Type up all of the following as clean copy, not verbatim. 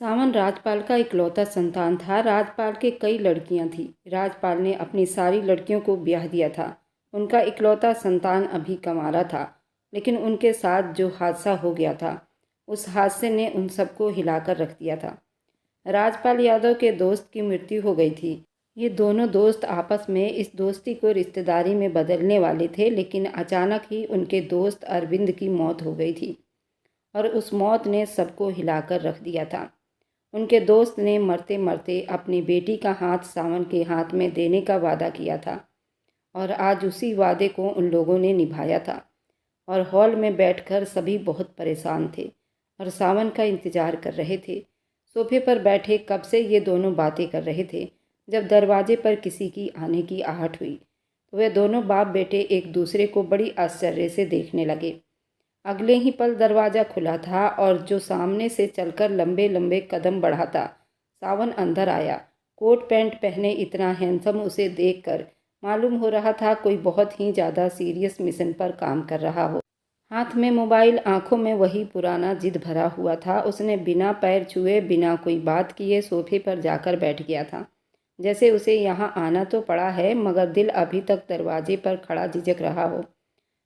सावन राजपाल का इकलौता संतान था। राजपाल के कई लड़कियां थीं। राजपाल ने अपनी सारी लड़कियों को ब्याह दिया था। उनका इकलौता संतान अभी कंवारा था, लेकिन उनके साथ जो हादसा हो गया था, उस हादसे ने उन सबको हिलाकर रख दिया था। राजपाल यादव के दोस्त की मृत्यु हो गई थी। ये दोनों दोस्त आपस में इस दोस्ती को रिश्तेदारी में बदलने वाले थे, लेकिन अचानक ही उनके दोस्त अरविंद की मौत हो गई थी और उस मौत ने सबको हिलाकर रख दिया था। उनके दोस्त ने मरते मरते अपनी बेटी का हाथ सावन के हाथ में देने का वादा किया था और आज उसी वादे को उन लोगों ने निभाया था। और हॉल में बैठकर सभी बहुत परेशान थे और सावन का इंतजार कर रहे थे। सोफे पर बैठे कब से ये दोनों बातें कर रहे थे। जब दरवाजे पर किसी की आने की आहट हुई तो वे दोनों बाप बेटे एक दूसरे को बड़ी आश्चर्य से देखने लगे। अगले ही पल दरवाज़ा खुला था और जो सामने से चलकर लंबे लंबे कदम बढ़ाता सावन अंदर आया। कोट पैंट पहने इतना हैंडसम उसे देखकर मालूम हो रहा था कोई बहुत ही ज़्यादा सीरियस मिशन पर काम कर रहा हो। हाथ में मोबाइल, आंखों में वही पुराना जिद भरा हुआ था। उसने बिना पैर छुए, बिना कोई बात किए सोफे पर जाकर बैठ गया था। जैसे उसे यहाँ आना तो पड़ा है, मगर दिल अभी तक दरवाजे पर खड़ा झिझक रहा हो।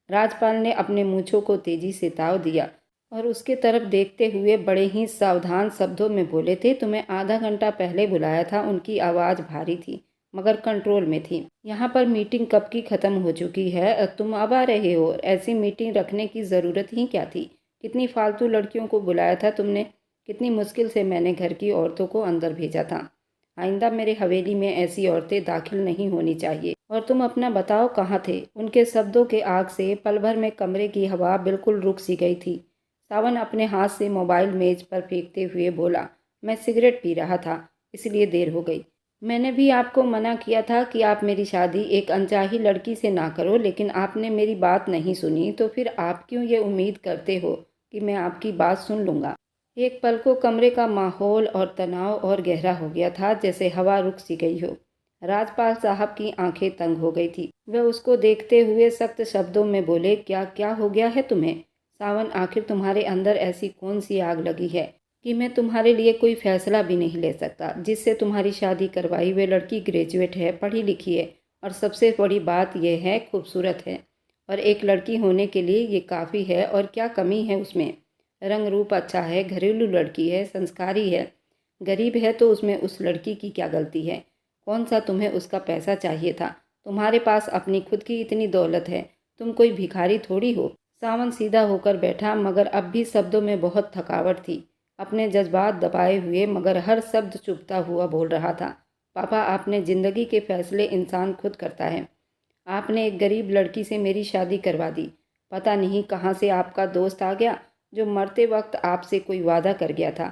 राजपाल ने अपने मूँछों को तेजी से ताव दिया और उसके तरफ देखते हुए बड़े ही सावधान शब्दों में बोले थे, तुम्हें आधा घंटा पहले बुलाया था। उनकी आवाज़ भारी थी मगर कंट्रोल में थी। यहाँ पर मीटिंग कब की ख़त्म हो चुकी है और तुम अब आ रहे हो। ऐसी मीटिंग रखने की ज़रूरत ही क्या थी। कितनी फालतू लड़कियों को बुलाया था तुमने। कितनी मुश्किल से मैंने घर की औरतों को अंदर भेजा था। आइंदा मेरे हवेली में ऐसी औरतें दाखिल नहीं होनी चाहिए। और तुम अपना बताओ कहाँ थे। उनके शब्दों के आग से पल भर में कमरे की हवा बिल्कुल रुक सी गई थी। सावन अपने हाथ से मोबाइल मेज पर फेंकते हुए बोला, मैं सिगरेट पी रहा था, इसलिए देर हो गई। मैंने भी आपको मना किया था कि आप मेरी शादी एक अनचाही लड़की से ना करो, लेकिन आपने मेरी बात नहीं सुनी। तो फिर आप क्यों ये उम्मीद करते हो कि मैं आपकी बात सुन लूँगा। एक पल को कमरे का माहौल और तनाव और गहरा हो गया था, जैसे हवा रुक सी गई हो। राजपाल साहब की आंखें तंग हो गई थी। वे उसको देखते हुए सख्त शब्दों में बोले, क्या क्या हो गया है तुम्हें। सावन, आखिर तुम्हारे अंदर ऐसी कौन सी आग लगी है कि मैं तुम्हारे लिए कोई फैसला भी नहीं ले सकता। जिससे तुम्हारी शादी करवाई वे लड़की ग्रेजुएट है, पढ़ी लिखी है और सबसे बड़ी बात यह है खूबसूरत है। और एक लड़की होने के लिए ये काफ़ी है। और क्या कमी है उसमें। रंग रूप अच्छा है, घरेलू लड़की है, संस्कारी है। गरीब है तो उसमें उस लड़की की क्या गलती है। कौन सा तुम्हें उसका पैसा चाहिए था। तुम्हारे पास अपनी खुद की इतनी दौलत है, तुम कोई भिखारी थोड़ी हो। सावन सीधा होकर बैठा, मगर अब भी शब्दों में बहुत थकावट थी। अपने जज्बात दबाए हुए मगर हर शब्द चुभता हुआ बोल रहा था, पापा, आपने ज़िंदगी के फैसले इंसान खुद करता है। आपने एक गरीब लड़की से मेरी शादी करवा दी। पता नहीं कहाँ से आपका दोस्त आ गया जो मरते वक्त आपसे कोई वादा कर गया था।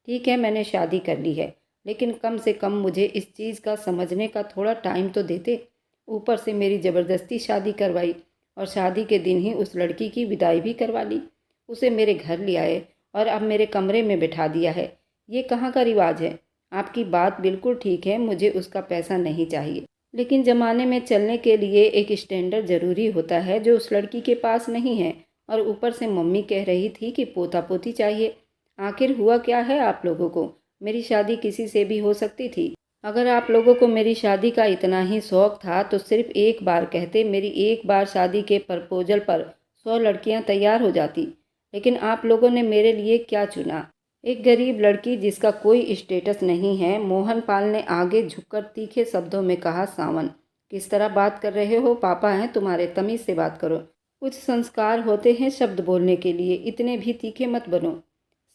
ठीक है, मैंने शादी कर ली है, लेकिन कम से कम मुझे इस चीज़ का समझने का थोड़ा टाइम तो देते। ऊपर से मेरी ज़बरदस्ती शादी करवाई और शादी के दिन ही उस लड़की की विदाई भी करवा ली। उसे मेरे घर ले आए और अब मेरे कमरे में बिठा दिया है। ये कहाँ का रिवाज है। आपकी बात बिल्कुल ठीक है, मुझे उसका पैसा नहीं चाहिए, लेकिन ज़माने में चलने के लिए एक स्टैंडर्ड ज़रूरी होता है जो उस लड़की के पास नहीं है। और ऊपर से मम्मी कह रही थी कि पोता पोती चाहिए। आखिर हुआ क्या है आप लोगों को। मेरी शादी किसी से भी हो सकती थी। अगर आप लोगों को मेरी शादी का इतना ही शौक़ था तो सिर्फ एक बार कहते, मेरी एक बार शादी के प्रपोजल पर 100 लड़कियां तैयार हो जाती। लेकिन आप लोगों ने मेरे लिए क्या चुना। एक गरीब लड़की जिसका कोई स्टेटस नहीं है। मोहन पाल ने आगे झुककर तीखे शब्दों में कहा, सावन, किस तरह बात कर रहे हो। पापा हैं तुम्हारे, तमीज़ से बात करो। कुछ संस्कार होते हैं शब्द बोलने के लिए, इतने भी तीखे मत बनो।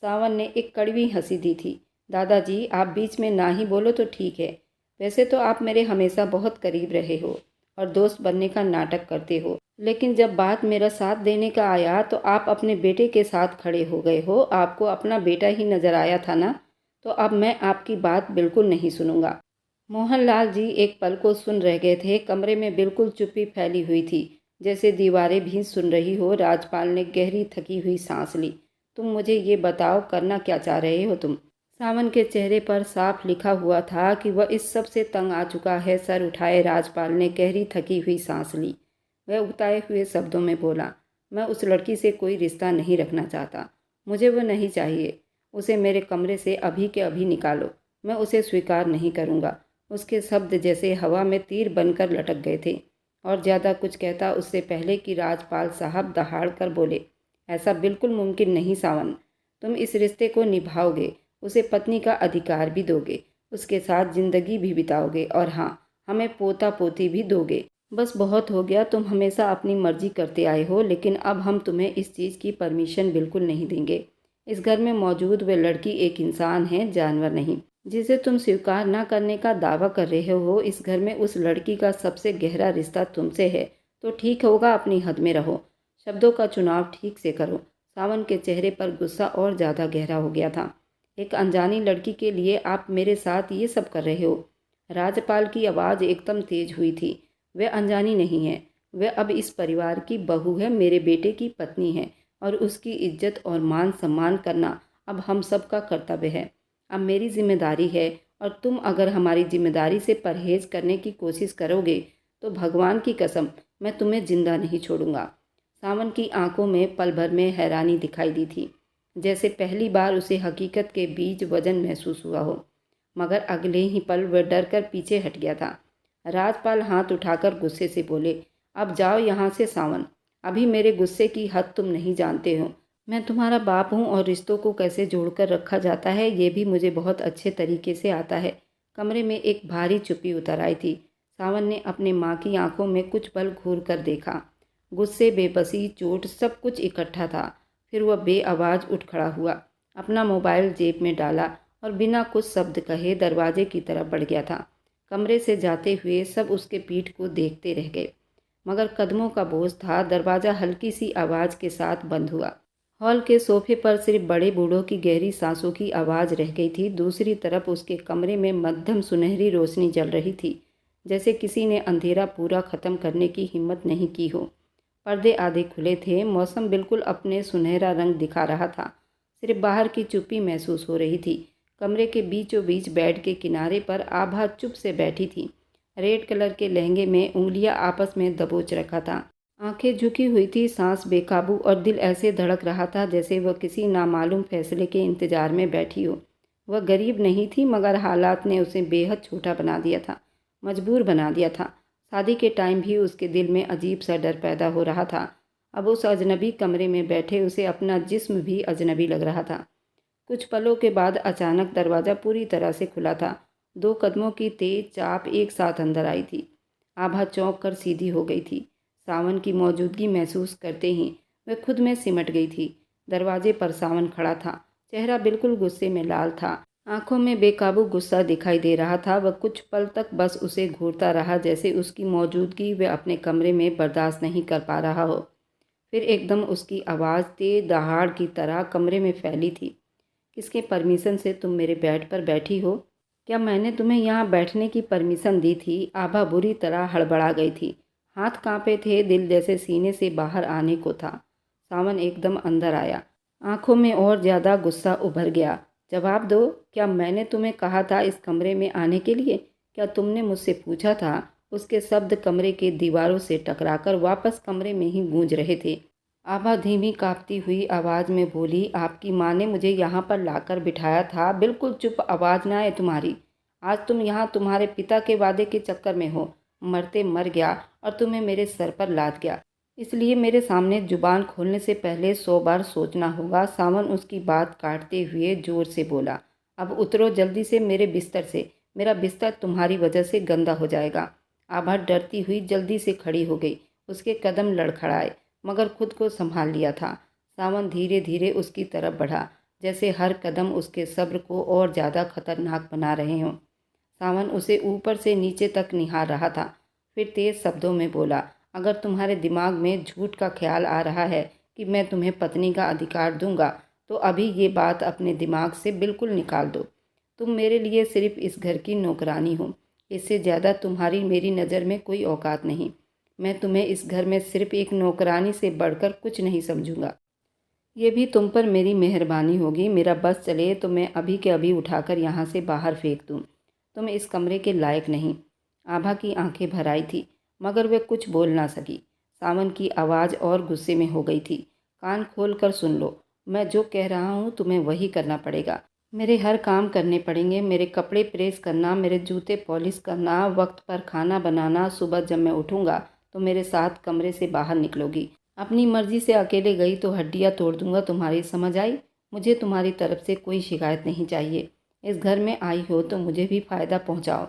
सावन ने एक कड़वी हंसी दी थी। दादाजी, आप बीच में ना ही बोलो तो ठीक है। वैसे तो आप मेरे हमेशा बहुत करीब रहे हो और दोस्त बनने का नाटक करते हो, लेकिन जब बात मेरा साथ देने का आया तो आप अपने बेटे के साथ खड़े हो गए हो। आपको अपना बेटा ही नज़र आया था ना। तो अब मैं आपकी बात बिल्कुल नहीं सुनूंगा। मोहनलाल जी एक पल को सुन रह गए थे। कमरे में बिल्कुल चुप्पी फैली हुई थी, जैसे दीवारें भी सुन रही हो। राजपाल ने गहरी थकी हुई सांस ली। तुम मुझे ये बताओ, करना क्या चाह रहे हो तुम। सावन के चेहरे पर साफ लिखा हुआ था कि वह इस सब से तंग आ चुका है। सर उठाए राजपाल ने गहरी थकी हुई सांस ली। वह उगताए हुए शब्दों में बोला, मैं उस लड़की से कोई रिश्ता नहीं रखना चाहता। मुझे वो नहीं चाहिए। उसे मेरे कमरे से अभी के अभी निकालो। मैं उसे स्वीकार नहीं करूँगा। उसके शब्द जैसे हवा में तीर बनकर लटक गए थे और ज़्यादा कुछ कहता उससे पहले कि राजपाल साहब दहाड़ कर बोले, ऐसा बिल्कुल मुमकिन नहीं सावन। तुम इस रिश्ते को निभाओगे, उसे पत्नी का अधिकार भी दोगे, उसके साथ जिंदगी भी बिताओगे और हाँ, हमें पोता पोती भी दोगे। बस बहुत हो गया, तुम हमेशा अपनी मर्जी करते आए हो, लेकिन अब हम तुम्हें इस चीज़ की परमिशन बिल्कुल नहीं देंगे। इस घर में मौजूद वह लड़की एक इंसान है, जानवर नहीं। जिसे तुम स्वीकार न करने का दावा कर रहे हो, इस घर में उस लड़की का सबसे गहरा रिश्ता तुमसे है, तो ठीक होगा अपनी हद में रहो। शब्दों का चुनाव ठीक से करो। सावन के चेहरे पर गुस्सा और ज़्यादा गहरा हो गया था। एक अनजानी लड़की के लिए आप मेरे साथ ये सब कर रहे हो। राजपाल की आवाज़ एकदम तेज हुई थी। वह अनजानी नहीं है, वह अब इस परिवार की बहू है, मेरे बेटे की पत्नी है और उसकी इज्जत और मान सम्मान करना अब हम सब का कर्तव्य है। अब मेरी जिम्मेदारी है और तुम अगर हमारी जिम्मेदारी से परहेज करने की कोशिश करोगे तो भगवान की कसम मैं तुम्हें जिंदा नहीं छोड़ूंगा। सावन की आंखों में पल भर में हैरानी दिखाई दी थी, जैसे पहली बार उसे हकीकत के बीच वजन महसूस हुआ हो, मगर अगले ही पल वह डर कर पीछे हट गया था। राजपाल हाथ उठाकर गुस्से से बोले, अब जाओ यहाँ से सावन। अभी मेरे गुस्से की हद तुम नहीं जानते हो। मैं तुम्हारा बाप हूँ और रिश्तों को कैसे जोड़कर रखा जाता है ये भी मुझे बहुत अच्छे तरीके से आता है। कमरे में एक भारी चुप्पी उतर आई थी। सावन ने अपने माँ की आंखों में कुछ पल घूर कर देखा। गुस्से, बेबसी, चोट सब कुछ इकट्ठा था। फिर वह बेआवाज़ उठ खड़ा हुआ, अपना मोबाइल जेब में डाला और बिना कुछ शब्द कहे दरवाजे की तरफ बढ़ गया था। कमरे से जाते हुए सब उसके पीठ को देखते रह गए, मगर कदमों का बोझ था। दरवाज़ा हल्की सी आवाज़ के साथ बंद हुआ। हॉल के सोफे पर सिर्फ बड़े बूढ़ों की गहरी सांसों की आवाज़ रह गई थी। दूसरी तरफ उसके कमरे में मध्यम सुनहरी रोशनी जल रही थी, जैसे किसी ने अंधेरा पूरा ख़त्म करने की हिम्मत नहीं की हो। पर्दे आधे खुले थे, मौसम बिल्कुल अपने सुनहरा रंग दिखा रहा था। सिर्फ बाहर की चुप्पी महसूस हो रही थी। कमरे के बीचों बीच बेड के किनारे पर आभा चुप से बैठी थी। रेड कलर के लहंगे में उंगलियां आपस में दबोच रखा था। आंखें झुकी हुई थी, सांस बेकाबू और दिल ऐसे धड़क रहा था जैसे वह किसी नामालूम फैसले के इंतजार में बैठी हो। वह गरीब नहीं थी, मगर हालात ने उसे बेहद छोटा बना दिया था, मजबूर बना दिया था। शादी के टाइम भी उसके दिल में अजीब सा डर पैदा हो रहा था। अब उस अजनबी कमरे में बैठे उसे अपना जिस्म भी अजनबी लग रहा था। कुछ पलों के बाद अचानक दरवाज़ा पूरी तरह से खुला था। 2 कदमों की तेज चाप एक साथ अंदर आई थी। आभा चौंक कर सीधी हो गई थी। सावन की मौजूदगी महसूस करते ही वह खुद में सिमट गई थी। दरवाजे पर सावन खड़ा था, चेहरा बिल्कुल गुस्से में लाल था। आंखों में बेकाबू गुस्सा दिखाई दे रहा था। वह कुछ पल तक बस उसे घूरता रहा, जैसे उसकी मौजूदगी वह अपने कमरे में बर्दाश्त नहीं कर पा रहा हो। फिर एकदम उसकी आवाज़ तेज दहाड़ की तरह कमरे में फैली थी, किसके परमिशन से तुम मेरे बेड पर बैठी हो? क्या मैंने तुम्हें यहाँ बैठने की परमिशन दी थी? आभा बुरी तरह हड़बड़ा गई थी। हाथ कांपे थे, दिल जैसे सीने से बाहर आने को था। सावन एकदम अंदर आया, आंखों में और ज़्यादा गुस्सा उभर गया। जवाब दो, क्या मैंने तुम्हें कहा था इस कमरे में आने के लिए? क्या तुमने मुझसे पूछा था? उसके शब्द कमरे के दीवारों से टकराकर वापस कमरे में ही गूंज रहे थे। आभा धीमी कांपती हुई आवाज़ में बोली, आपकी माँ ने मुझे यहाँ पर लाकर बिठाया था। बिल्कुल चुप, आवाज़ ना आए तुम्हारी। आज तुम यहाँ तुम्हारे पिता के वादे के चक्कर में हो। मरते मर गया और तुम्हें मेरे सर पर लाद गया, इसलिए मेरे सामने जुबान खोलने से पहले 100 बार सोचना होगा। सावन उसकी बात काटते हुए जोर से बोला, अब उतरो जल्दी से मेरे बिस्तर से। मेरा बिस्तर तुम्हारी वजह से गंदा हो जाएगा। आभा डरती हुई जल्दी से खड़ी हो गई। उसके कदम लड़खड़ाए, मगर खुद को संभाल लिया था। सावन धीरे धीरे उसकी तरफ बढ़ा, जैसे हर कदम उसके सब्र को और ज़्यादा खतरनाक बना रहे हों। सावन उसे ऊपर से नीचे तक निहार रहा था। फिर तेज शब्दों में बोला, अगर तुम्हारे दिमाग में झूठ का ख्याल आ रहा है कि मैं तुम्हें पत्नी का अधिकार दूंगा, तो अभी ये बात अपने दिमाग से बिल्कुल निकाल दो। तुम मेरे लिए सिर्फ इस घर की नौकरानी हो। इससे ज़्यादा तुम्हारी मेरी नज़र में कोई औकात नहीं। मैं तुम्हें इस घर में सिर्फ एक नौकरानी से बढ़कर कुछ नहीं समझूंगा। ये भी तुम पर मेरी मेहरबानी होगी। मेरा बस चले तो मैं अभी के अभी उठाकर यहाँ से बाहर फेंक दूँ। तुम इस कमरे के लायक नहीं। आभा की आंखें भर आई थी, मगर वह कुछ बोल ना सकी। सावन की आवाज़ और गुस्से में हो गई थी। कान खोल कर सुन लो, मैं जो कह रहा हूँ तुम्हें वही करना पड़ेगा। मेरे हर काम करने पड़ेंगे, मेरे कपड़े प्रेस करना, मेरे जूते पॉलिश करना, वक्त पर खाना बनाना, सुबह जब मैं उठूँगा तो मेरे साथ कमरे से बाहर निकलोगी। अपनी मर्जी से अकेले गई तो हड्डियाँ तोड़ दूँगा तुम्हारी, समझ आई? मुझे तुम्हारी तरफ से कोई शिकायत नहीं चाहिए। इस घर में आई हो तो मुझे भी फ़ायदा पहुँचाओ।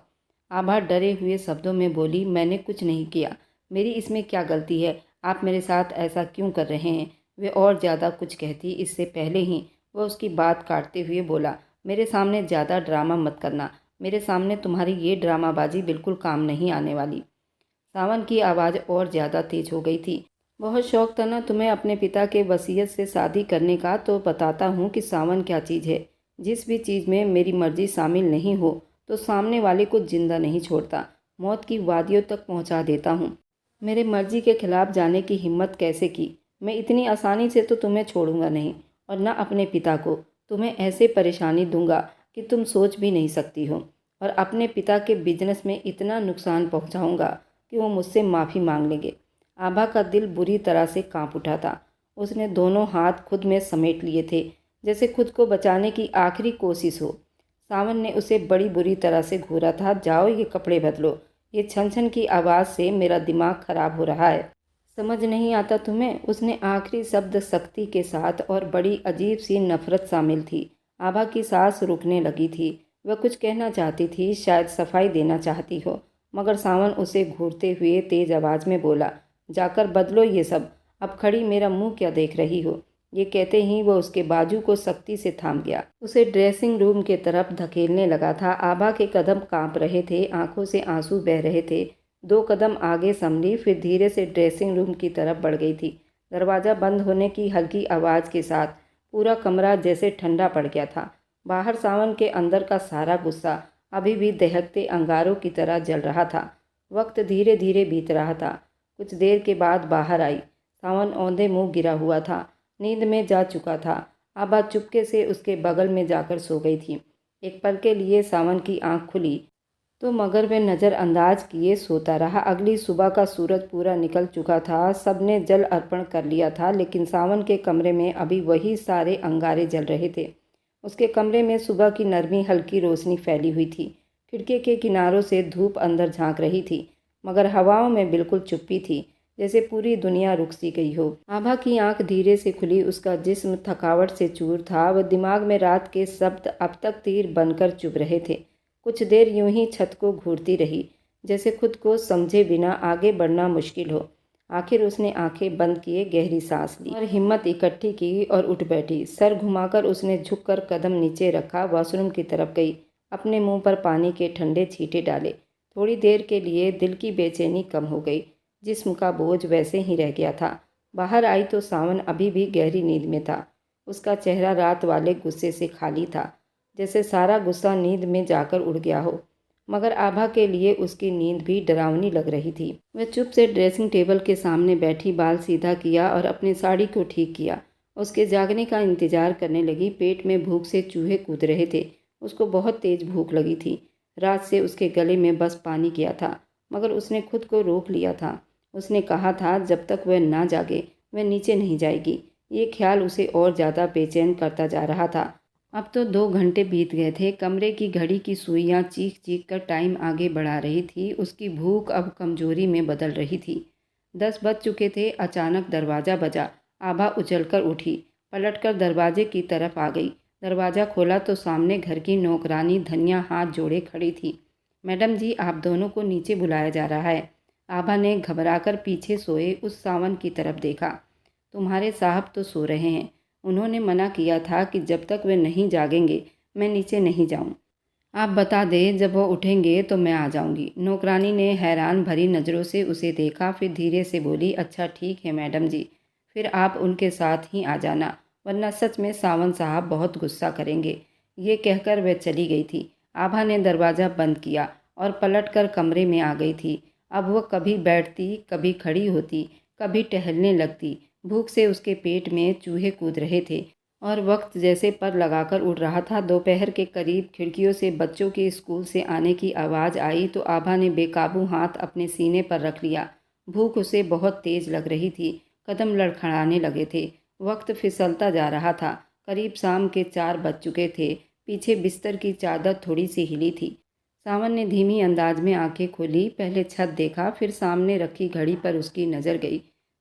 आभा डरे हुए शब्दों में बोली, मैंने कुछ नहीं किया, मेरी इसमें क्या गलती है? आप मेरे साथ ऐसा क्यों कर रहे हैं? वे और ज़्यादा कुछ कहती इससे पहले ही वह उसकी बात काटते हुए बोला, मेरे सामने ज़्यादा ड्रामा मत करना। मेरे सामने तुम्हारी ये ड्रामाबाजी बिल्कुल काम नहीं आने वाली। सावन की आवाज़ और ज़्यादा तेज हो गई थी। बहुत शौक था ना तुम्हें अपने पिता के वसीयत से शादी करने का, तो बताता हूँ कि सावन क्या चीज़ है। जिस भी चीज़ में मेरी मर्जी शामिल नहीं हो तो सामने वाले को जिंदा नहीं छोड़ता, मौत की वादियों तक पहुँचा देता हूँ। मेरे मर्जी के खिलाफ जाने की हिम्मत कैसे की? मैं इतनी आसानी से तो तुम्हें छोड़ूंगा नहीं, और न अपने पिता को। तुम्हें ऐसे परेशानी दूंगा कि तुम सोच भी नहीं सकती हो, और अपने पिता के बिजनेस में इतना नुकसान पहुंचाऊंगा कि वो मुझसे माफ़ी मांग लेंगे। आभा का दिल बुरी तरह से कांप उठा था। उसने दोनों हाथ खुद में समेट लिए थे, जैसे खुद को बचाने की आखिरी कोशिश हो। सावन ने उसे बड़ी बुरी तरह से घूरा था। जाओ, ये कपड़े बदलो, ये छन छन की आवाज़ से मेरा दिमाग खराब हो रहा है। समझ नहीं आता तुम्हें? उसने आखिरी शब्द सख्ती के साथ, और बड़ी अजीब सी नफरत शामिल थी। आभा की सांस रुकने लगी थी। वह कुछ कहना चाहती थी, शायद सफाई देना चाहती हो, मगर सावन उसे घूरते हुए तेज आवाज़ में बोला, जाकर बदलो ये सब। अब खड़ी मेरा मुंह क्या देख रही हो? ये कहते ही वह उसके बाजू को सख्ती से थाम गया, उसे ड्रेसिंग रूम के तरफ धकेलने लगा था। आभा के कदम कांप रहे थे, आंखों से आंसू बह रहे थे। 2 कदम आगे संभली, फिर धीरे से ड्रेसिंग रूम की तरफ बढ़ गई थी। दरवाज़ा बंद होने की हल्की आवाज़ के साथ पूरा कमरा जैसे ठंडा पड़ गया था। बाहर सावन के अंदर का सारा गुस्सा अभी भी दहकते अंगारों की तरह जल रहा था। वक्त धीरे धीरे बीत रहा था। कुछ देर के बाद बाहर आई। सावन औंधे मुंह गिरा हुआ था, नींद में जा चुका था। आभा चुपके से उसके बगल में जाकर सो गई थी। एक पल के लिए सावन की आंख खुली तो मगर वह नज़रअंदाज किए सोता रहा। अगली सुबह का सूरज पूरा निकल चुका था। सबने जल अर्पण कर लिया था, लेकिन सावन के कमरे में अभी वही सारे अंगारे जल रहे थे। उसके कमरे में सुबह की नरमी हल्की रोशनी फैली हुई थी। खिड़की के किनारों से धूप अंदर झांक रही थी, मगर हवाओं में बिल्कुल चुप्पी थी, जैसे पूरी दुनिया रुक सी गई हो। आभा की आंख धीरे से खुली। उसका जिस्म थकावट से चूर था। वह दिमाग में रात के शब्द अब तक तीर बनकर चुभ रहे थे। कुछ देर यूं ही छत को घूरती रही, जैसे खुद को समझे बिना आगे बढ़ना मुश्किल हो। आखिर उसने आंखें बंद किए, गहरी सांस ली और हिम्मत इकट्ठी की और उठ बैठी। सर घुमाकर उसने झुककर कदम नीचे रखा, वॉशरूम की तरफ गई, अपने मुंह पर पानी के ठंडे छींटे डाले। थोड़ी देर के लिए दिल की बेचैनी कम हो गई, जिस्म का बोझ वैसे ही रह गया था। बाहर आई तो सावन अभी भी गहरी नींद में था। उसका चेहरा रात वाले गुस्से से खाली था, जैसे सारा गुस्सा नींद में जाकर उड़ गया हो। मगर आभा के लिए उसकी नींद भी डरावनी लग रही थी। वह चुप से ड्रेसिंग टेबल के सामने बैठी बाल सीधा किया और अपनी साड़ी को ठीक किया। उसके जागने का इंतजार करने लगी। पेट में भूख से चूहे कूद रहे थे। उसको बहुत तेज भूख लगी थी। रात से उसके गले में बस पानी गया था, मगर उसने खुद को रोक लिया था। उसने कहा था जब तक वह ना जागे वह नीचे नहीं जाएगी। ये ख्याल उसे और ज़्यादा बेचैन करता जा रहा था। अब तो 2 घंटे बीत गए थे। कमरे की घड़ी की सुइयां चीख चीख कर टाइम आगे बढ़ा रही थी। उसकी भूख अब कमजोरी में बदल रही थी। 10 बज चुके थे। अचानक दरवाज़ा बजा। आभा उछलकर उठी, पलटकर दरवाजे की तरफ आ गई। दरवाज़ा खोला तो सामने घर की नौकरानी धनिया हाथ जोड़े खड़ी थी। मैडम जी, आप दोनों को नीचे बुलाया जा रहा है। आभा ने घबराकर पीछे सोए उस सावन की तरफ देखा। तुम्हारे साहब तो सो रहे हैं। उन्होंने मना किया था कि जब तक वे नहीं जागेंगे मैं नीचे नहीं जाऊं। आप बता दें, जब वो उठेंगे तो मैं आ जाऊंगी। नौकरानी ने हैरान भरी नज़रों से उसे देखा, फिर धीरे से बोली, अच्छा ठीक है मैडम जी, फिर आप उनके साथ ही आ जाना, वरना सच में सावन साहब बहुत गुस्सा करेंगे। ये कहकर वह चली गई थी। आभा ने दरवाज़ा बंद किया और पलटकर कमरे में आ गई थी। अब वह कभी बैठती, कभी खड़ी होती, कभी टहलने लगती। भूख से उसके पेट में चूहे कूद रहे थे और वक्त जैसे पर लगाकर उड़ रहा था। दोपहर के करीब खिड़कियों से बच्चों के स्कूल से आने की आवाज़ आई तो आभा ने बेकाबू हाथ अपने सीने पर रख लिया। भूख उसे बहुत तेज लग रही थी। कदम लड़खड़ाने लगे थे। वक्त फिसलता जा रहा था। करीब शाम के 4 बज चुके थे। पीछे बिस्तर की चादर थोड़ी सी हिली थी। सावन ने धीमी अंदाज में आंखें खोली। पहले छत देखा, फिर सामने रखी घड़ी पर उसकी नज़र गई।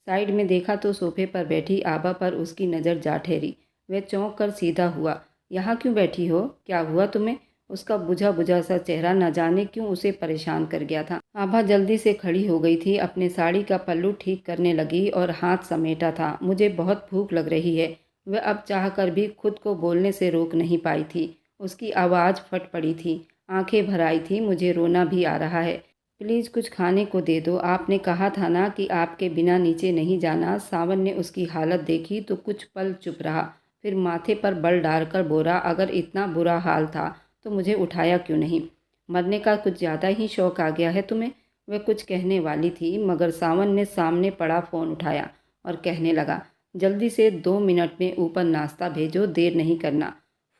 साइड में देखा तो सोफे पर बैठी आभा पर उसकी नज़र जा ठहरी। वह चौंक कर सीधा हुआ। यहाँ क्यों बैठी हो? क्या हुआ तुम्हें? उसका बुझा बुझा सा चेहरा न जाने क्यों उसे परेशान कर गया था। आभा जल्दी से खड़ी हो गई थी। अपने साड़ी का पल्लू ठीक करने लगी और हाथ समेटा था। मुझे बहुत भूख लग रही है। वह अब चाहकर भी खुद को बोलने से रोक नहीं पाई थी। उसकी आवाज़ फट पड़ी थी। आंखें भर आई थी। मुझे रोना भी आ रहा है। प्लीज़ कुछ खाने को दे दो। आपने कहा था ना कि आपके बिना नीचे नहीं जाना। सावन ने उसकी हालत देखी तो कुछ पल चुप रहा, फिर माथे पर बल डालकर बोला, अगर इतना बुरा हाल था तो मुझे उठाया क्यों नहीं? मरने का कुछ ज़्यादा ही शौक आ गया है तुम्हें? वह कुछ कहने वाली थी मगर सावन ने सामने पड़ा फ़ोन उठाया और कहने लगा, जल्दी से 2 मिनट में ऊपर नाश्ता भेजो, देर नहीं करना।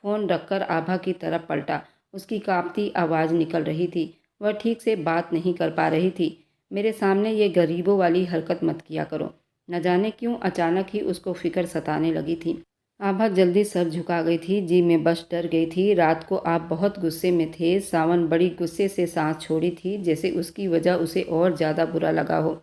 फ़ोन रखकर आभा की तरफ पलटा। उसकी कांपती आवाज़ निकल रही थी। वह ठीक से बात नहीं कर पा रही थी। मेरे सामने ये गरीबों वाली हरकत मत किया करो। न जाने क्यों अचानक ही उसको फिक्र सताने लगी थी। आभा जल्दी सर झुका गई थी। जी मैं बस डर गई थी। रात को आप बहुत गुस्से में थे। सावन बड़ी गुस्से से सांस छोड़ी थी, जैसे उसकी वजह उसे और ज़्यादा बुरा लगा हो।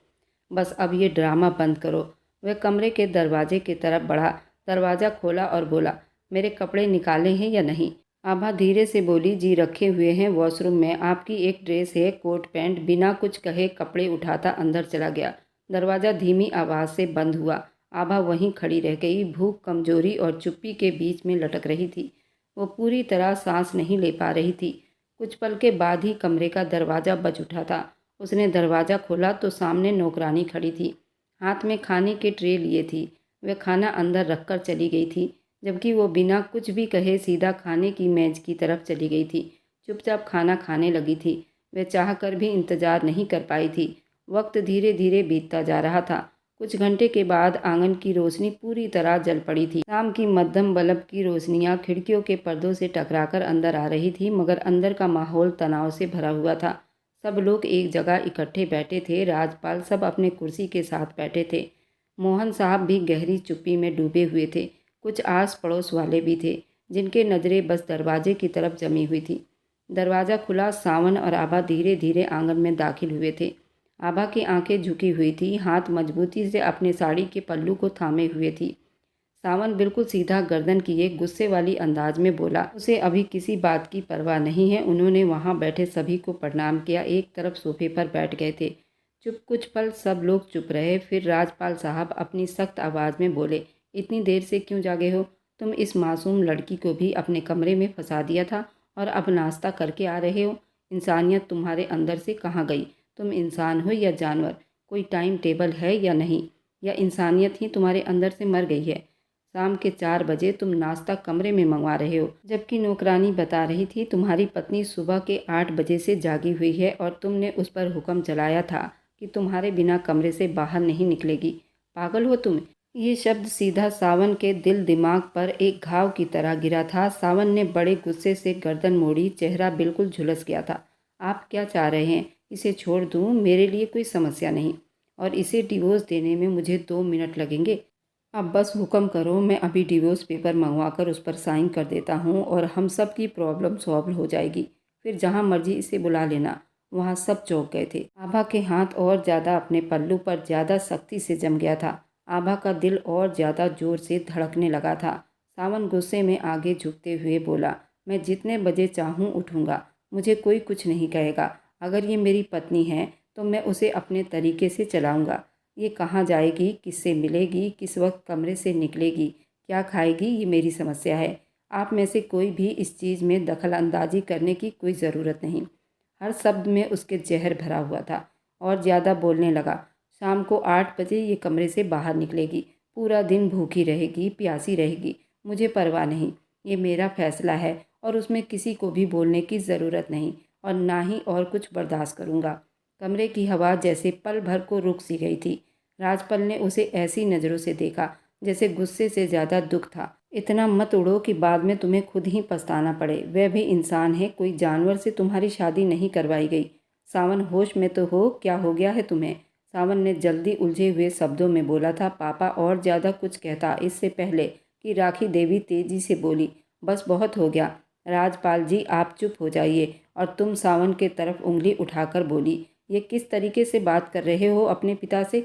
बस अब ये ड्रामा बंद करो। वह कमरे के दरवाजे की तरफ बढ़ा, दरवाज़ा खोला और बोला, मेरे कपड़े निकाले हैं या नहीं? आभा धीरे से बोली, जी रखे हुए हैं वॉशरूम में। आपकी एक ड्रेस है, कोट पैंट। बिना कुछ कहे कपड़े उठाता अंदर चला गया। दरवाज़ा धीमी आवाज़ से बंद हुआ। आभा वहीं खड़ी रह गई। भूख, कमजोरी और चुप्पी के बीच में लटक रही थी। वो पूरी तरह सांस नहीं ले पा रही थी। कुछ पल के बाद ही कमरे का दरवाज़ा बज उठा था। उसने दरवाज़ा खोला तो सामने नौकरानी खड़ी थी। हाथ में खाने के ट्रे लिए थी। वह खाना अंदर रखकर चली गई थी, जबकि वो बिना कुछ भी कहे सीधा खाने की मेज की तरफ चली गई थी। चुपचाप खाना खाने लगी थी। वह चाहकर भी इंतजार नहीं कर पाई थी। वक्त धीरे धीरे बीतता जा रहा था। कुछ घंटे के बाद आंगन की रोशनी पूरी तरह जल पड़ी थी। शाम की मध्यम बल्ब की रोशनियां खिड़कियों के पर्दों से टकराकर अंदर आ रही थी, मगर अंदर का माहौल तनाव से भरा हुआ था। सब लोग एक जगह इकट्ठे बैठे थे। राजपाल सब अपने कुर्सी के साथ बैठे थे। मोहन साहब भी गहरी चुप्पी में डूबे हुए थे। कुछ आस पड़ोस वाले भी थे, जिनके नज़रें बस दरवाजे की तरफ जमी हुई थी। दरवाज़ा खुला। सावन और आभा धीरे धीरे आंगन में दाखिल हुए थे। आभा की आंखें झुकी हुई थी, हाथ मजबूती से अपने साड़ी के पल्लू को थामे हुए थी। सावन बिल्कुल सीधा गर्दन किए गुस्से वाली अंदाज में बोला, उसे अभी किसी बात की परवाह नहीं है। उन्होंने वहां बैठे सभी को प्रणाम किया। एक तरफ सोफे पर बैठ गए थे। कुछ पल सब लोग चुप रहे। फिर राजपाल साहब अपनी सख्त आवाज़ में बोले, इतनी देर से क्यों जागे हो? तुम इस मासूम लड़की को भी अपने कमरे में फंसा दिया था और अब नाश्ता करके आ रहे हो। इंसानियत तुम्हारे अंदर से कहाँ गई? तुम इंसान हो या जानवर? कोई टाइम टेबल है या नहीं? या इंसानियत ही तुम्हारे अंदर से मर गई है? शाम के 4 बजे तुम नाश्ता कमरे में मंगवा रहे हो, जबकि नौकरानी बता रही थी तुम्हारी पत्नी सुबह के 8 बजे से जागी हुई है और तुमने उस पर हुक्म चलाया था कि तुम्हारे बिना कमरे से बाहर नहीं निकलेगी। पागल हो तुम? ये शब्द सीधा सावन के दिल दिमाग पर एक घाव की तरह गिरा था। सावन ने बड़े गुस्से से गर्दन मोड़ी। चेहरा बिल्कुल झुलस गया था। आप क्या चाह रहे हैं? इसे छोड़ दूं? मेरे लिए कोई समस्या नहीं, और इसे डिवोर्स देने में मुझे 2 मिनट लगेंगे। अब बस हुक्म करो, मैं अभी डिवोर्स पेपर मंगवाकर उस पर साइन कर देता हूँ और हम सब की प्रॉब्लम सॉल्व हो जाएगी। फिर जहाँ मर्जी इसे बुला लेना। वहाँ सब चौंक गए थे। आभा के हाथ और ज़्यादा अपने पल्लू पर ज़्यादा सख्ती से जम गया था। आभा का दिल और ज़्यादा जोर से धड़कने लगा था। सावन गुस्से में आगे झुकते हुए बोला, मैं जितने बजे चाहूँ उठूँगा, मुझे कोई कुछ नहीं कहेगा। अगर ये मेरी पत्नी है तो मैं उसे अपने तरीके से चलाऊँगा। ये कहाँ जाएगी, किससे मिलेगी, किस वक्त कमरे से निकलेगी, क्या खाएगी, ये मेरी समस्या है। आप में से कोई भी इस चीज़ में दखल अंदाजी करने की कोई ज़रूरत नहीं। हर शब्द में उसके जहर भरा हुआ था। और ज़्यादा बोलने लगा, शाम को 8 बजे ये कमरे से बाहर निकलेगी। पूरा दिन भूखी रहेगी, प्यासी रहेगी, मुझे परवाह नहीं। ये मेरा फैसला है और उसमें किसी को भी बोलने की ज़रूरत नहीं, और ना ही और कुछ बर्दाश्त करूँगा। कमरे की हवा जैसे पल भर को रुक सी गई थी। राजपाल ने उसे ऐसी नज़रों से देखा जैसे गुस्से से ज़्यादा दुख था। इतना मत उड़ो कि बाद में तुम्हें खुद ही पछताना पड़े। वह भी इंसान है, कोई जानवर से तुम्हारी शादी नहीं करवाई गई। सावन होश में तो हो? क्या हो गया है तुम्हें? सावन ने जल्दी उलझे हुए शब्दों में बोला था। पापा और ज़्यादा कुछ कहता इससे पहले कि राखी देवी तेजी से बोली, बस बहुत हो गया। राजपाल जी आप चुप हो जाइए। और तुम सावन के तरफ उंगली उठाकर बोली, ये किस तरीके से बात कर रहे हो अपने पिता से?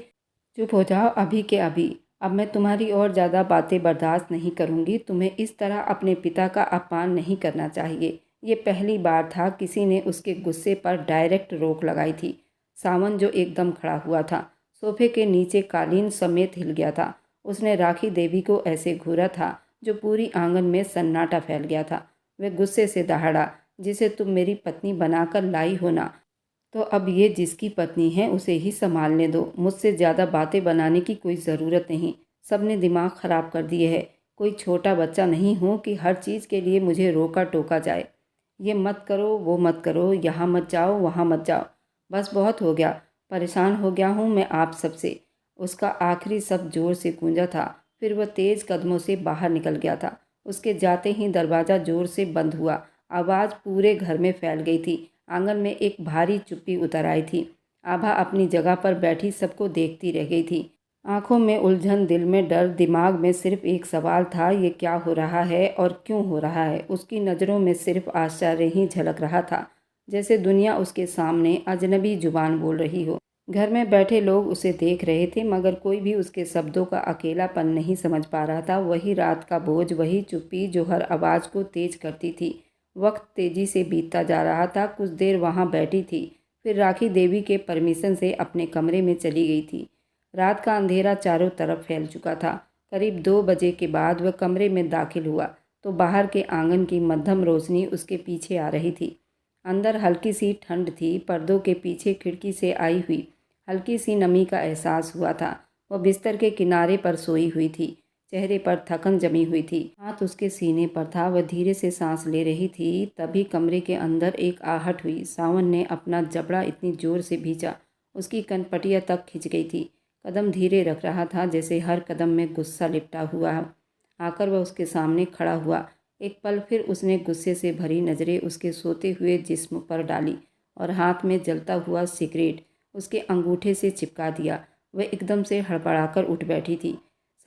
चुप हो जाओ अभी के अभी। अब मैं तुम्हारी और ज़्यादा बातें बर्दाश्त नहीं करूँगी। तुम्हें इस तरह अपने पिता का अपमान नहीं करना चाहिए। ये पहली बार था किसी ने उसके गुस्से पर डायरेक्ट रोक लगाई थी। सावन जो एकदम खड़ा हुआ था, सोफे के नीचे कालीन समेत हिल गया था। उसने राखी देवी को ऐसे घूरा था जो पूरी आंगन में सन्नाटा फैल गया था। वह गुस्से से दहाड़ा, जिसे तुम मेरी पत्नी बनाकर लाई हो ना, तो अब ये जिसकी पत्नी है उसे ही संभालने दो। मुझसे ज़्यादा बातें बनाने की कोई ज़रूरत नहीं। सबने दिमाग ख़राब कर दिए है। कोई छोटा बच्चा नहीं हूँ कि हर चीज़ के लिए मुझे रोका टोका जाए। ये मत करो, वो मत करो, यहाँ मत जाओ, वहाँ मत जाओ। बस बहुत हो गया। परेशान हो गया हूँ मैं आप सबसे। उसका आखिरी शब्द ज़ोर से गूंजा था। फिर वह तेज़ कदमों से बाहर निकल गया था। उसके जाते ही दरवाज़ा ज़ोर से बंद हुआ। आवाज़ पूरे घर में फैल गई थी। आंगन में एक भारी चुप्पी उतर आई थी। आभा अपनी जगह पर बैठी सबको देखती रह गई थी। आंखों में उलझन, दिल में डर, दिमाग में सिर्फ एक सवाल था, ये क्या हो रहा है और क्यों हो रहा है? उसकी नज़रों में सिर्फ आश्चर्य ही झलक रहा था, जैसे दुनिया उसके सामने अजनबी जुबान बोल रही हो। घर में बैठे लोग उसे देख रहे थे, मगर कोई भी उसके शब्दों का अकेलापन नहीं समझ पा रहा था। वही रात का बोझ, वही चुप्पी जो हर आवाज़ को तेज करती थी। वक्त तेजी से बीतता जा रहा था। कुछ देर वहाँ बैठी थी, फिर राखी देवी के परमिशन से अपने कमरे में चली गई थी। रात का अंधेरा चारों तरफ फैल चुका था। करीब 2 बजे के बाद वह कमरे में दाखिल हुआ तो बाहर के आंगन की मध्यम रोशनी उसके पीछे आ रही थी। अंदर हल्की सी ठंड थी। पर्दों के पीछे खिड़की से आई हुई हल्की सी नमी का एहसास हुआ था। वह बिस्तर के किनारे पर सोई हुई थी। चेहरे पर थकन जमी हुई थी। हाथ उसके सीने पर था। वह धीरे से सांस ले रही थी। तभी कमरे के अंदर एक आहट हुई। सावन ने अपना जबड़ा इतनी जोर से भींचा, उसकी कनपटियां तक खिंच गई थी। कदम धीरे रख रहा था, जैसे हर कदम में गुस्सा लिपटा हुआ हो। आकर वह उसके सामने खड़ा हुआ। एक पल फिर उसने गुस्से से भरी नज़रें उसके सोते हुए जिस्म पर डाली और हाथ में जलता हुआ सिगरेट उसके अंगूठे से चिपका दिया। वह एकदम से हड़बड़ाकर उठ बैठी थी।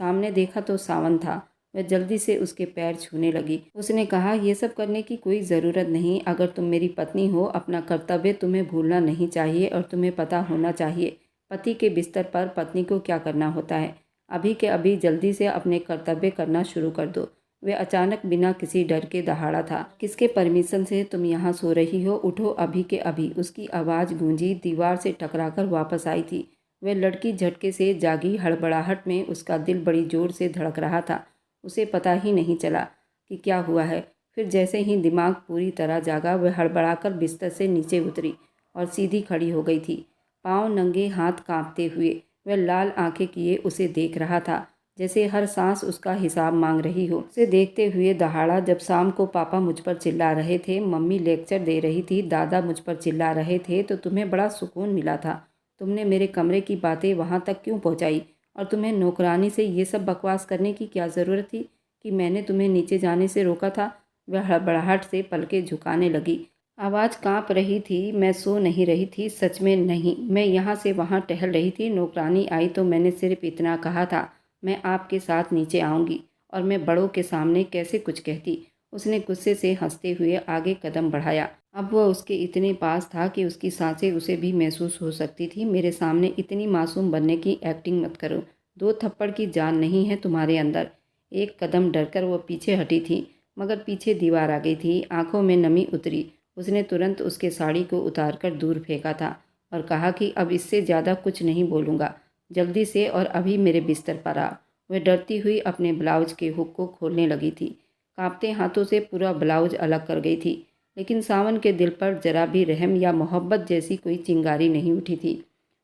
सामने देखा तो सावन था। वह जल्दी से उसके पैर छूने लगी। उसने कहा, ये सब करने की कोई ज़रूरत नहीं। अगर तुम मेरी पत्नी हो, अपना कर्तव्य तुम्हें भूलना नहीं चाहिए और तुम्हें पता होना चाहिए पति के बिस्तर पर पत्नी को क्या करना होता है। अभी के अभी जल्दी से अपने कर्तव्य करना शुरू कर दो। वे अचानक बिना किसी डर के दहाड़ा था। किसके परमिशन से तुम यहाँ सो रही हो? उठो अभी के अभी। उसकी आवाज़ गूंजी, दीवार से टकराकर वापस आई थी। वह लड़की झटके से जागी। हड़बड़ाहट में उसका दिल बड़ी जोर से धड़क रहा था। उसे पता ही नहीं चला कि क्या हुआ है। फिर जैसे ही दिमाग पूरी तरह जागा, वह हड़बड़ाकर बिस्तर से नीचे उतरी और सीधी खड़ी हो गई थी, पाँव नंगे, हाथ कांपते हुए। वह लाल आंखें किए उसे देख रहा था, जैसे हर सांस उसका हिसाब मांग रही हो। उसे देखते हुए दहाड़ा, जब शाम को पापा मुझ पर चिल्ला रहे थे, मम्मी लेक्चर दे रही थी, दादा मुझ पर चिल्ला रहे थे, तो तुम्हें बड़ा सुकून मिला था। तुमने मेरे कमरे की बातें वहाँ तक क्यों पहुँचाई? और तुम्हें नौकरानी से ये सब बकवास करने की क्या ज़रूरत थी कि मैंने तुम्हें नीचे जाने से रोका था? वह हड़बड़ाहट से पलकें झुकाने लगी। आवाज़ कांप रही थी। मैं सो नहीं रही थी, सच में नहीं। मैं यहाँ से वहाँ टहल रही थी। नौकरानी आई तो मैंने सिर्फ इतना कहा था, मैं आपके साथ नीचे आऊँगी। और मैं बड़ों के सामने कैसे कुछ कहती। उसने गुस्से से हंसते हुए आगे कदम बढ़ाया। अब वह उसके इतने पास था कि उसकी सांसें उसे भी महसूस हो सकती थी। मेरे सामने इतनी मासूम बनने की एक्टिंग मत करो। 2 थप्पड़ की जान नहीं है तुम्हारे अंदर। एक कदम डरकर वह पीछे हटी थी, मगर पीछे दीवार आ गई थी। आंखों में नमी उतरी। उसने तुरंत उसके साड़ी को उतारकर दूर फेंका था और कहा कि अब इससे ज़्यादा कुछ नहीं बोलूँगा। जल्दी से और अभी मेरे बिस्तर पर आ। वह डरती हुई अपने ब्लाउज के हुक को खोलने लगी थी। कांपते हाथों से पूरा ब्लाउज अलग कर गई थी, लेकिन सावन के दिल पर जरा भी रहम या मोहब्बत जैसी कोई चिंगारी नहीं उठी थी।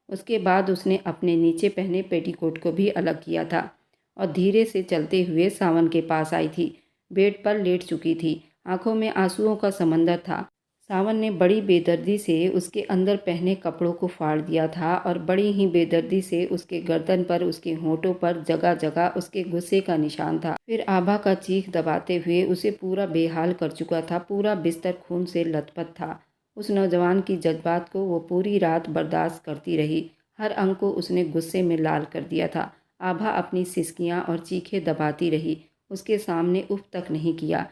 उसके बाद उसने अपने नीचे पहने पेटीकोट को भी अलग किया था और धीरे से चलते हुए सावन के पास आई थी। बेड पर लेट चुकी थी। आंखों में आंसुओं का समंदर था। सावन ने बड़ी बेदर्दी से उसके अंदर पहने कपड़ों को फाड़ दिया था और बड़ी ही बेदर्दी से उसके गर्दन पर, उसके होंठों पर जगह जगह उसके गुस्से का निशान था। फिर आभा का चीख दबाते हुए उसे पूरा बेहाल कर चुका था। पूरा बिस्तर खून से लथपथ था। उस नौजवान की जज्बात को वो पूरी रात बर्दाश्त करती रही। हर अंग को उसने गुस्से में लाल कर दिया था। आभा अपनी सिसकियां और चीखें दबाती रही, उसके सामने उफ तक नहीं किया।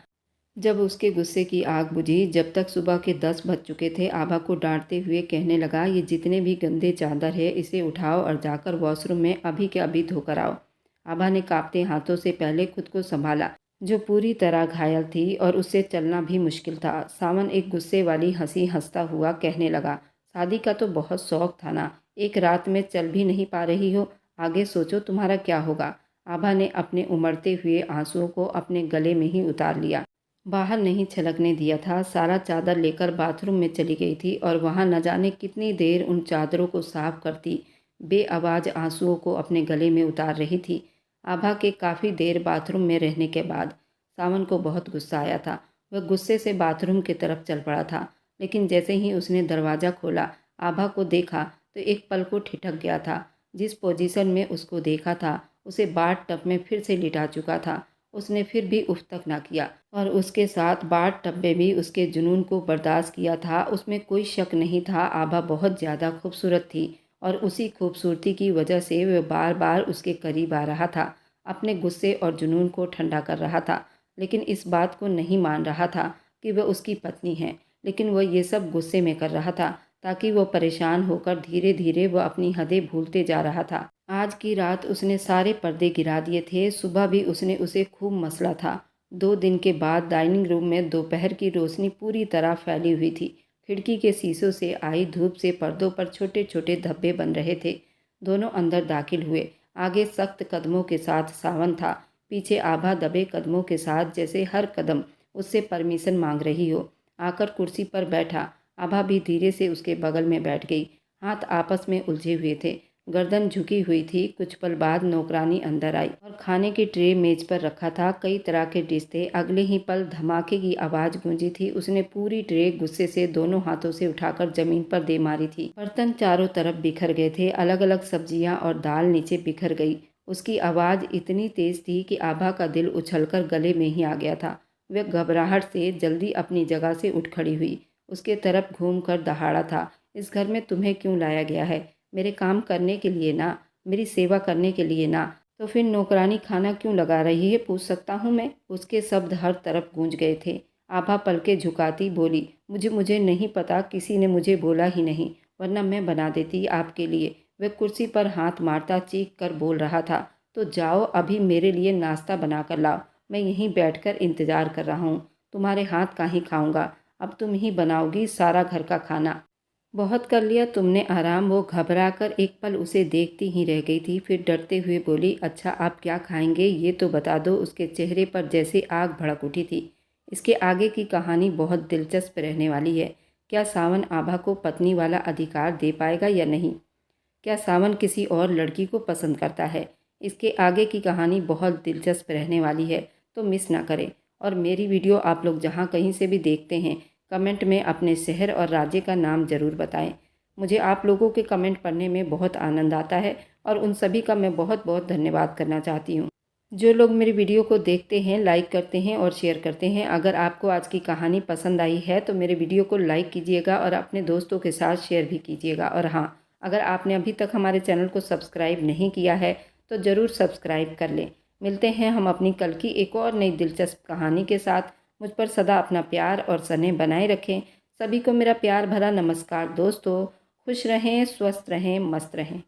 जब उसके गुस्से की आग बुझी, जब तक सुबह के 10 बज चुके थे, आभा को डांटते हुए कहने लगा, ये जितने भी गंदे चादर है इसे उठाओ और जाकर वॉशरूम में अभी के अभी धोकर आओ। आभा ने कांपते हाथों से पहले खुद को संभाला, जो पूरी तरह घायल थी और उससे चलना भी मुश्किल था। सावन एक गुस्से वाली हंसी हंसता हुआ कहने लगा, शादी का तो बहुत शौक था ना, एक रात में चल भी नहीं पा रही हो, आगे सोचो तुम्हारा क्या होगा। आभा ने अपने उमड़ते हुए आंसुओं को अपने गले में ही उतार लिया। बाहर नहीं छलकने दिया था। सारा चादर लेकर बाथरूम में चली गई थी और वहां न जाने कितनी देर उन चादरों को साफ करती, बेआवाज आंसुओं को अपने गले में उतार रही थी। आभा के काफ़ी देर बाथरूम में रहने के बाद सावन को बहुत गुस्सा आया था। वह गुस्से से बाथरूम की तरफ चल पड़ा था, लेकिन जैसे ही उसने दरवाज़ा खोला, आभा को देखा तो एक पल को ठिठक गया था। जिस पोजीशन में उसको देखा था, उसे बाथ टब में फिर से लिटा चुका था। उसने फिर भी उफ तक ना किया और उसके साथ बाथ टब में भी उसके जुनून को बर्दाश्त किया था। उसमें कोई शक नहीं था, आभा बहुत ज़्यादा खूबसूरत थी और उसी खूबसूरती की वजह से वह बार बार उसके करीब आ रहा था, अपने गुस्से और जुनून को ठंडा कर रहा था। लेकिन इस बात को नहीं मान रहा था कि वह उसकी पत्नी है, लेकिन वह ये सब गुस्से में कर रहा था ताकि वह परेशान होकर धीरे धीरे वह अपनी हदें भूलते जा रहा था। आज की रात उसने सारे पर्दे गिरा दिए थे, सुबह भी उसने उसे खूब मसला था। 2 दिन के बाद डाइनिंग रूम में दोपहर की रोशनी पूरी तरह फैली हुई थी। खिड़की के शीशों से आई धूप से पर्दों पर छोटे छोटे धब्बे बन रहे थे। दोनों अंदर दाखिल हुए। आगे सख्त कदमों के साथ सावन था, पीछे आभा दबे कदमों के साथ, जैसे हर कदम उससे परमिशन मांग रही हो। आकर कुर्सी पर बैठा, आभा भी धीरे से उसके बगल में बैठ गई। हाथ आपस में उलझे हुए थे, गर्दन झुकी हुई थी। कुछ पल बाद नौकरानी अंदर आई और खाने की ट्रे मेज पर रखा था। कई तरह के डिश थे। अगले ही पल धमाके की आवाज़ गूंजी थी। उसने पूरी ट्रे गुस्से से दोनों हाथों से उठाकर जमीन पर दे मारी थी। बर्तन चारों तरफ बिखर गए थे, अलग अलग सब्जियां और दाल नीचे बिखर गई। उसकी आवाज़ इतनी तेज थी कि आभा का दिल उछलकर गले में ही आ गया था। वह घबराहट से जल्दी अपनी जगह से उठ खड़ी हुई, उसके तरफ घूम कर दहाड़ा था, इस घर में तुम्हें क्यों लाया गया है? मेरे काम करने के लिए ना, मेरी सेवा करने के लिए ना, तो फिर नौकरानी खाना क्यों लगा रही है, पूछ सकता हूँ मैं? उसके शब्द हर तरफ गूंज गए थे। आभा पलके झुकाती बोली, मुझे मुझे नहीं पता, किसी ने मुझे बोला ही नहीं, वरना मैं बना देती आपके लिए। वह कुर्सी पर हाथ मारता चीख कर बोल रहा था, तो जाओ अभी मेरे लिए नाश्ता बना कर लाओ, मैं यहीं बैठकर इंतज़ार कर रहा हूँ। तुम्हारे हाथ का ही खाऊंगा, अब तुम ही बनाओगी सारा घर का खाना। बहुत कर लिया तुमने आराम। वो घबरा कर एक पल उसे देखती ही रह गई थी, फिर डरते हुए बोली, अच्छा आप क्या खाएंगे ये तो बता दो। उसके चेहरे पर जैसे आग भड़क उठी थी। इसके आगे की कहानी बहुत दिलचस्प रहने वाली है। क्या सावन आभा को पत्नी वाला अधिकार दे पाएगा या नहीं? क्या सावन किसी और लड़की को पसंद करता है? इसके आगे की कहानी बहुत दिलचस्प रहने वाली है, तो मिस ना करें। और मेरी वीडियो आप लोग जहाँ कहीं से भी देखते हैं, कमेंट में अपने शहर और राज्य का नाम ज़रूर बताएं। मुझे आप लोगों के कमेंट पढ़ने में बहुत आनंद आता है और उन सभी का मैं बहुत बहुत धन्यवाद करना चाहती हूँ। जो लोग मेरी वीडियो को देखते हैं, लाइक करते हैं और शेयर करते हैं। अगर आपको आज की कहानी पसंद आई है तो मेरे वीडियो को लाइक कीजिएगा और अपने दोस्तों के साथ शेयर भी कीजिएगा। और हाँ, अगर आपने अभी तक हमारे चैनल को सब्सक्राइब नहीं किया है तो ज़रूर सब्सक्राइब कर लें। मिलते हैं हम अपनी कल की एक और नई दिलचस्प कहानी के साथ। मुझ पर सदा अपना प्यार और स्नेह बनाए रखें। सभी को मेरा प्यार भरा नमस्कार दोस्तों। खुश रहें, स्वस्थ रहें, मस्त रहें।